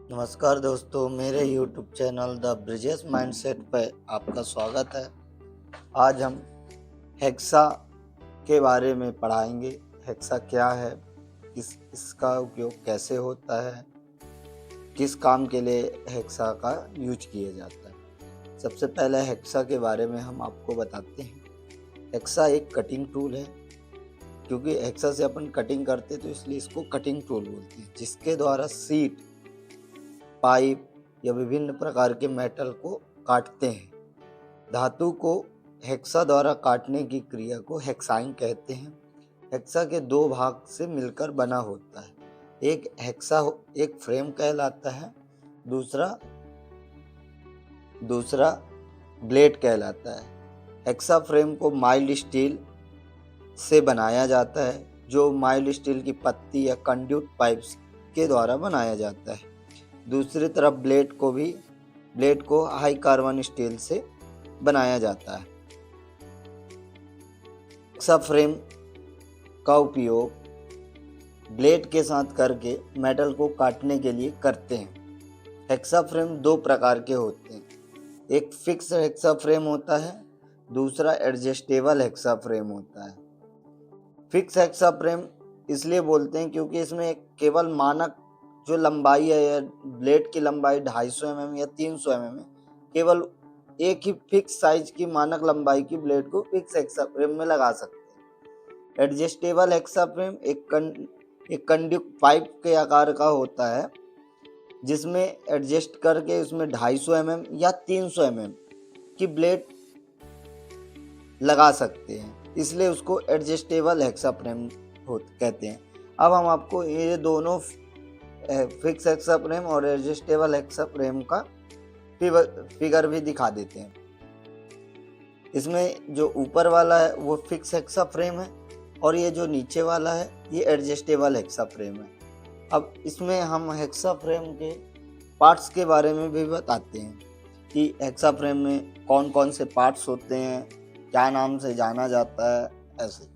नमस्कार दोस्तों, मेरे YouTube channel the Brijesh mindset पर आपका स्वागत है। आज हम हेक्सा के बारे में पढ़ाएंगे। हेक्सा क्या है, इसका उपयोग कैसे होता है, किस काम के लिए हेक्सा का यूज किया जाता है। सबसे पहले हेक्सा के बारे में हम आपको बताते हैं। हेक्सा एक कटिंग टूल है, क्योंकि हेक्सा से अपन कटिंग करते तो इसलिए इसको कटिंग टूल बोलते हैं, जिसके द्वारा सीट, पाइप या विभिन्न प्रकार के मेटल को काटते हैं। धातु को हेक्सा द्वारा काटने की क्रिया को हेक्साइंग कहते हैं। हेक्सा के दो भाग से मिलकर बना होता है। एक हेक्सा एक फ्रेम कहलाता है, दूसरा ब्लेड कहलाता है। हेक्सा फ्रेम को माइल्ड स्टील से बनाया जाता है, जो माइल्ड स्टील की पत्ती या कंड्यूट पाइप्स के द्वारा बनाया जाता है। दूसरी तरफ ब्लेड को हाई कार्बन स्टील से बनाया जाता है। हेक्सा फ्रेम का उपयोग ब्लेड के साथ करके मेटल को काटने के लिए करते हैं। हेक्सा फ्रेम दो प्रकार के होते हैं। एक फिक्स हेक्सा फ्रेम होता है, दूसरा एडजस्टेबल हेक्सा फ्रेम होता है। फिक्स हेक्सा फ्रेम इसलिए बोलते हैं क्योंकि इसमें केवल मानक जो लंबाई है, या ब्लेड की लंबाई 250 mm या 300 mm है, केवल एक ही फिक्स साइज की मानक लंबाई की ब्लेड को फिक्स हेक्सा फ्रेम में लगा सकते हैं। एडजस्टेबल हेक्सा फ्रेम एक कंड्यूट पाइप के आकार का होता है, जिसमें एडजस्ट करके उसमें 250 mm या 300 mm की ब्लेड लगा सकते हैं, इसलिए उसको एडजस्टेबल हेक्सा फ्रेम कहते हैं। अब हम आपको ये दोनों फिक्स हेक्सा फ्रेम और एडजस्टेबल हेक्सा फ्रेम का फिगर भी दिखा देते हैं। इसमें जो ऊपर वाला है वो फिक्स हेक्सा फ्रेम है, और ये जो नीचे वाला है ये एडजस्टेबल हेक्सा फ्रेम है। अब इसमें हम हेक्सा फ्रेम के पार्ट्स के बारे में भी बताते हैं कि हेक्सा फ्रेम में कौन कौन से पार्ट्स होते हैं, क्या नाम से जाना जाता है। ऐसे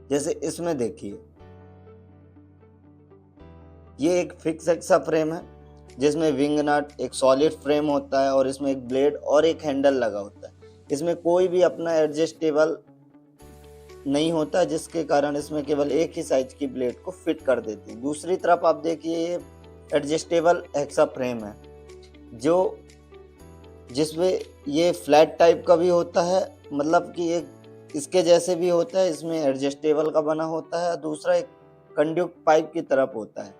जैसे इसमें देखिए, ये एक फिक्स हेक्सा फ्रेम है, जिसमें विंग नट, एक सॉलिड फ्रेम होता है और इसमें एक ब्लेड और एक हैंडल लगा होता है। इसमें कोई भी अपना एडजस्टेबल नहीं होता, जिसके कारण इसमें केवल एक ही साइज की ब्लेड को फिट कर देते हैं। दूसरी तरफ आप देखिए, ये एडजस्टेबल हेक्सा फ्रेम है, जिसमें ये फ्लैट टाइप का भी होता है, मतलब कि एक इसके जैसे भी होता है, इसमें एडजस्टेबल का बना होता है। दूसरा एक कंड्यूट पाइप की तरफ होता है,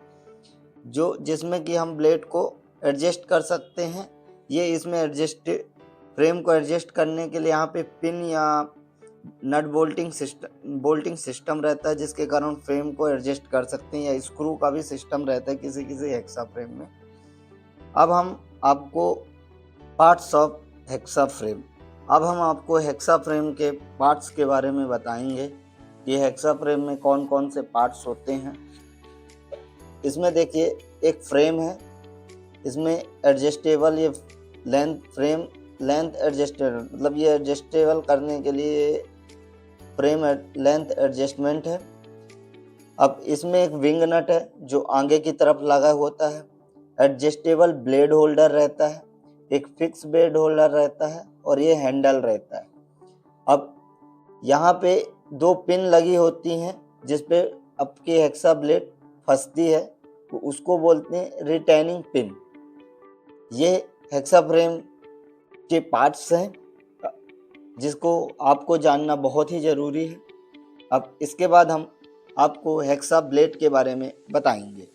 जिसमें कि हम ब्लेड को एडजस्ट कर सकते हैं। ये इसमें फ्रेम को एडजस्ट करने के लिए यहाँ पे पिन या नट बोल्टिंग सिस्टम रहता है, जिसके कारण फ्रेम को एडजस्ट कर सकते हैं, या स्क्रू का भी सिस्टम रहता है किसी किसी हेक्सा फ्रेम में। अब हम आपको पार्ट्स ऑफ हेक्सा फ्रेम अब हम आपको हेक्सा फ्रेम के पार्ट्स के बारे में बताएंगे कि हेक्सा फ्रेम में कौन कौन से पार्ट्स होते हैं। इसमें देखिए, एक फ्रेम है, इसमें एडजस्टेबल ये लेंथ एडजस्टेबल, मतलब ये एडजस्टेबल करने के लिए फ्रेम लेंथ एडजस्टमेंट है। अब इसमें एक विंग नट है जो आगे की तरफ लगा होता है। एडजस्टेबल ब्लेड होल्डर रहता है, एक फिक्स ब्लेड होल्डर रहता है, और ये हैंडल रहता है। अब यहाँ पे दो पिन लगी होती हैं, जिस पे आपकी हेक्सा ब्लेड फंसती है, तो उसको बोलते हैं रिटेनिंग पिन। ये हेक्सा फ्रेम के पार्ट्स हैं, जिसको आपको जानना बहुत ही ज़रूरी है। अब इसके बाद हम आपको हेक्सा ब्लेड के बारे में बताएंगे।